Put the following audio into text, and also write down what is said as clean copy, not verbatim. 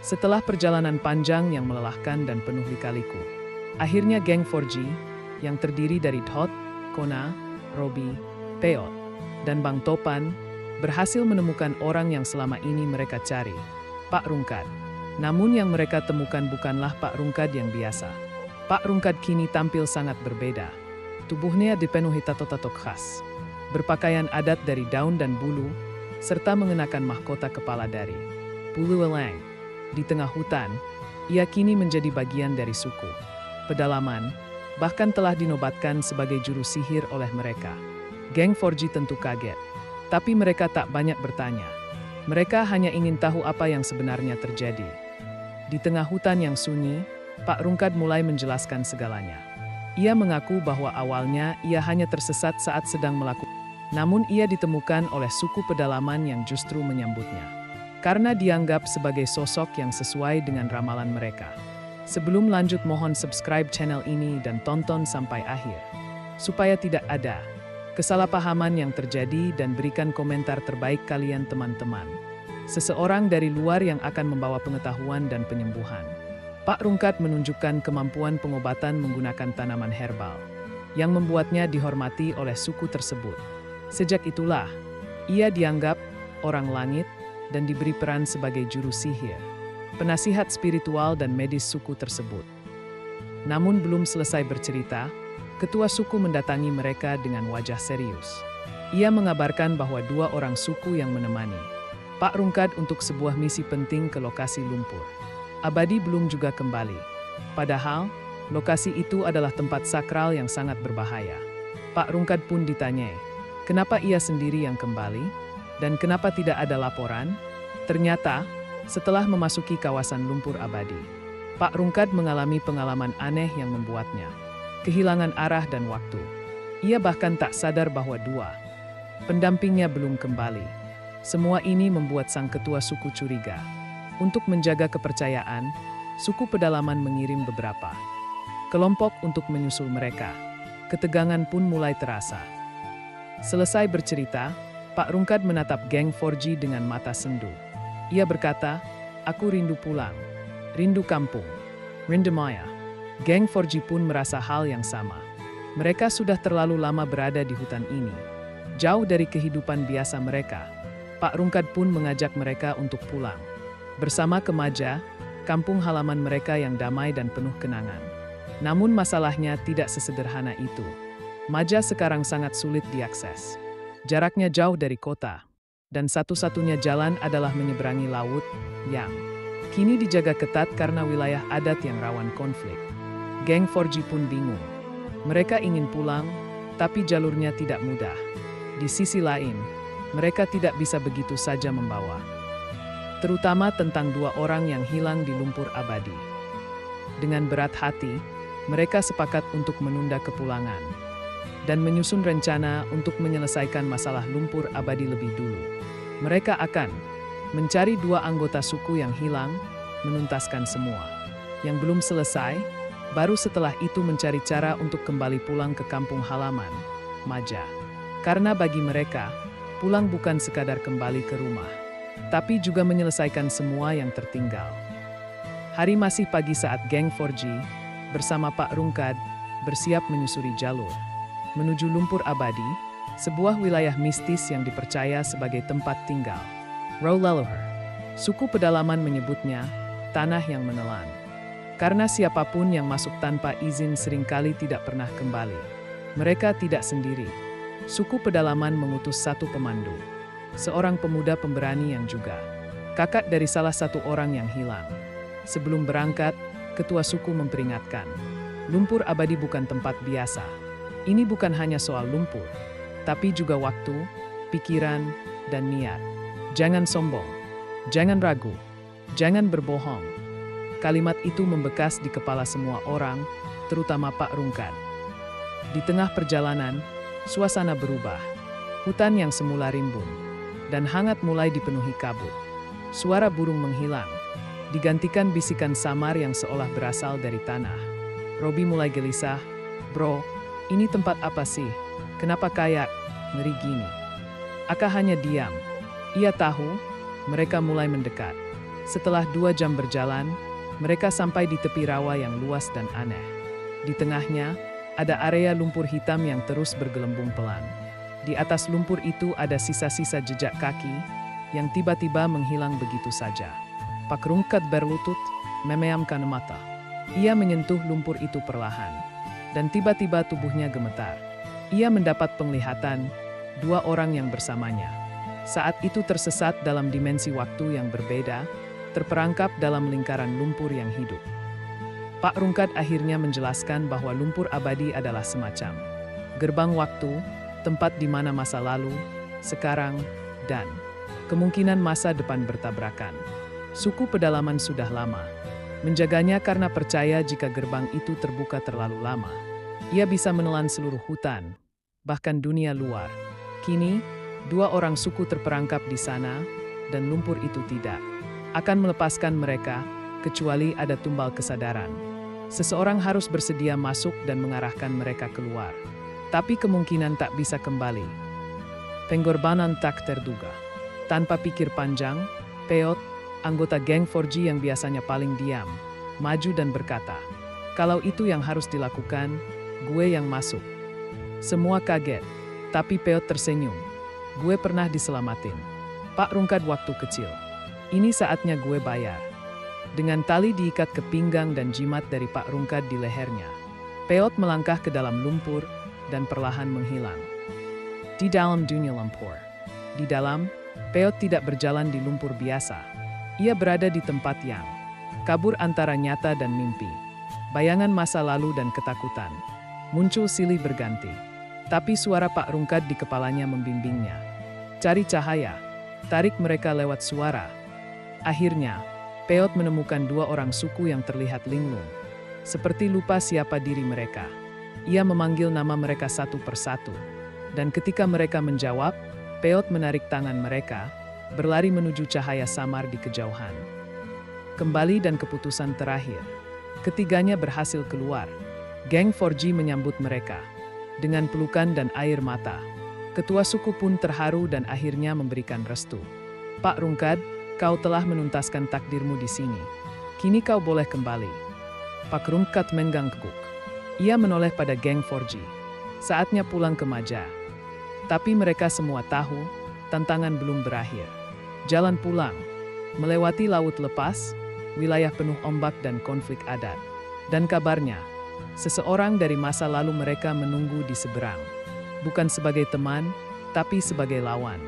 Setelah perjalanan panjang yang melelahkan dan penuh lika-liku, akhirnya geng 4G yang terdiri dari Dot, Kona, Robi, Peot, dan Bang Topan berhasil menemukan orang yang selama ini mereka cari, Pak Rungkad. Namun yang mereka temukan bukanlah Pak Rungkad yang biasa. Pak Rungkad kini tampil sangat berbeda. Tubuhnya dipenuhi tato-tato khas, berpakaian adat dari daun dan bulu, serta mengenakan mahkota kepala dari bulu elang. Di tengah hutan, ia kini menjadi bagian dari suku pedalaman, bahkan telah dinobatkan sebagai juru sihir oleh mereka. Geng 4G tentu kaget, tapi mereka tak banyak bertanya. Mereka hanya ingin tahu apa yang sebenarnya terjadi. Di tengah hutan yang sunyi, Pak Rungkad mulai menjelaskan segalanya. Ia mengaku bahwa awalnya ia hanya tersesat saat sedang melakukan, namun ia ditemukan oleh suku pedalaman yang justru menyambutnya, karena dianggap sebagai sosok yang sesuai dengan ramalan mereka. Sebelum lanjut, mohon subscribe channel ini dan tonton sampai akhir, supaya tidak ada kesalahpahaman yang terjadi, dan berikan komentar terbaik kalian teman-teman. Seseorang dari luar yang akan membawa pengetahuan dan penyembuhan. Pak Rungkad menunjukkan kemampuan pengobatan menggunakan tanaman herbal, yang membuatnya dihormati oleh suku tersebut. Sejak itulah, ia dianggap orang langit dan diberi peran sebagai juru sihir, penasihat spiritual dan medis suku tersebut. Namun belum selesai bercerita, ketua suku mendatangi mereka dengan wajah serius. Ia mengabarkan bahwa 2 orang suku yang menemani Pak Rungkad untuk sebuah misi penting ke lokasi lumpur abadi belum juga kembali. Padahal, lokasi itu adalah tempat sakral yang sangat berbahaya. Pak Rungkad pun ditanyai, kenapa ia sendiri yang kembali? Dan kenapa tidak ada laporan? Ternyata, setelah memasuki kawasan lumpur abadi, Pak Rungkad mengalami pengalaman aneh yang membuatnya kehilangan arah dan waktu. Ia bahkan tak sadar bahwa 2 pendampingnya belum kembali. Semua ini membuat sang ketua suku curiga. Untuk menjaga kepercayaan, suku pedalaman mengirim beberapa kelompok untuk menyusul mereka. Ketegangan pun mulai terasa. Selesai bercerita, Pak Rungkad menatap geng 4G dengan mata sendu. Ia berkata, "Aku rindu pulang, rindu kampung, rindu Maya." Geng 4G pun merasa hal yang sama. Mereka sudah terlalu lama berada di hutan ini, jauh dari kehidupan biasa mereka. Pak Rungkad pun mengajak mereka untuk pulang bersama ke Maja, kampung halaman mereka yang damai dan penuh kenangan. Namun masalahnya tidak sesederhana itu. Maja sekarang sangat sulit diakses. Jaraknya jauh dari kota, dan satu-satunya jalan adalah menyeberangi laut yang kini dijaga ketat karena wilayah adat yang rawan konflik. Geng 4G pun bingung. Mereka ingin pulang, tapi jalurnya tidak mudah. Di sisi lain, mereka tidak bisa begitu saja membawa, terutama tentang 2 orang yang hilang di lumpur abadi. Dengan berat hati, mereka sepakat untuk menunda kepulangan dan menyusun rencana untuk menyelesaikan masalah lumpur abadi lebih dulu. Mereka akan mencari 2 anggota suku yang hilang, menuntaskan semua yang belum selesai, baru setelah itu mencari cara untuk kembali pulang ke kampung halaman, Maja. Karena bagi mereka, pulang bukan sekadar kembali ke rumah, tapi juga menyelesaikan semua yang tertinggal. Hari masih pagi saat geng 4G bersama Pak Rungkad bersiap menyusuri jalur menuju lumpur abadi, sebuah wilayah mistis yang dipercaya sebagai tempat tinggal Rowleluhur. Suku pedalaman menyebutnya tanah yang menelan, karena siapapun yang masuk tanpa izin seringkali tidak pernah kembali. Mereka tidak sendiri. Suku pedalaman mengutus 1 pemandu, seorang pemuda pemberani yang juga kakak dari salah satu orang yang hilang. Sebelum berangkat, ketua suku memperingatkan, lumpur abadi bukan tempat biasa. Ini bukan hanya soal lumpur, tapi juga waktu, pikiran, dan niat. Jangan sombong, jangan ragu, jangan berbohong. Kalimat itu membekas di kepala semua orang, terutama Pak Rungkad. Di tengah perjalanan, suasana berubah. Hutan yang semula rimbun dan hangat mulai dipenuhi kabut. Suara burung menghilang, digantikan bisikan samar yang seolah berasal dari tanah. Robi mulai gelisah. "Bro, ini tempat apa sih? Kenapa kayak ngeri gini?" Aka hanya diam. Ia tahu, mereka mulai mendekat. Setelah 2 jam berjalan, mereka sampai di tepi rawa yang luas dan aneh. Di tengahnya, ada area lumpur hitam yang terus bergelembung pelan. Di atas lumpur itu ada sisa-sisa jejak kaki yang tiba-tiba menghilang begitu saja. Pak Rungkat berlutut, memejamkan mata. Ia menyentuh lumpur itu perlahan, dan tiba-tiba tubuhnya gemetar. Ia mendapat penglihatan 2 orang yang bersamanya. Saat itu tersesat dalam dimensi waktu yang berbeda, terperangkap dalam lingkaran lumpur yang hidup. Pak Rungkat akhirnya menjelaskan bahwa lumpur abadi adalah semacam gerbang waktu, tempat di mana masa lalu, sekarang, dan kemungkinan masa depan bertabrakan. Suku pedalaman sudah lama menjaganya karena percaya jika gerbang itu terbuka terlalu lama, ia bisa menelan seluruh hutan, bahkan dunia luar. Kini, 2 orang suku terperangkap di sana, dan lumpur itu tidak akan melepaskan mereka, kecuali ada tumbal kesadaran. Seseorang harus bersedia masuk dan mengarahkan mereka keluar. Tapi kemungkinan tak bisa kembali. Pengorbanan tak terduga. Tanpa pikir panjang, Peot, anggota geng 4G yang biasanya paling diam, maju dan berkata, "Kalau itu yang harus dilakukan, gue yang masuk." Semua kaget, tapi Peot tersenyum. "Gue pernah diselamatin. Pak Rungkat waktu kecil. Ini saatnya gue bayar." Dengan tali diikat ke pinggang dan jimat dari Pak Rungkat di lehernya, Peot melangkah ke dalam lumpur dan perlahan menghilang. Di dalam dunia lumpur. Di dalam, Peot tidak berjalan di lumpur biasa. Ia berada di tempat yang kabur antara nyata dan mimpi. Bayangan masa lalu dan ketakutan. Muncul silih berganti. Tapi suara Pak Rungkat di kepalanya membimbingnya. "Cari cahaya. Tarik mereka lewat suara." Akhirnya, Peot menemukan 2 orang suku yang terlihat linglung, seperti lupa siapa diri mereka. Ia memanggil nama mereka satu persatu, dan ketika mereka menjawab, Peot menarik tangan mereka, berlari menuju cahaya samar di kejauhan. Kembali dan keputusan terakhir. Ketiganya berhasil keluar. Geng 4G menyambut mereka dengan pelukan dan air mata. Ketua suku pun terharu dan akhirnya memberikan restu. "Pak Rungkat, kau telah menuntaskan takdirmu di sini. Kini kau boleh kembali." Pak Rungkat mengangguk. Ia menoleh pada geng 4G. Saatnya pulang ke Maja. Tapi mereka semua tahu, tantangan belum berakhir. Jalan pulang, melewati laut lepas, wilayah penuh ombak dan konflik adat. Dan kabarnya, seseorang dari masa lalu mereka menunggu di seberang. Bukan sebagai teman, tapi sebagai lawan.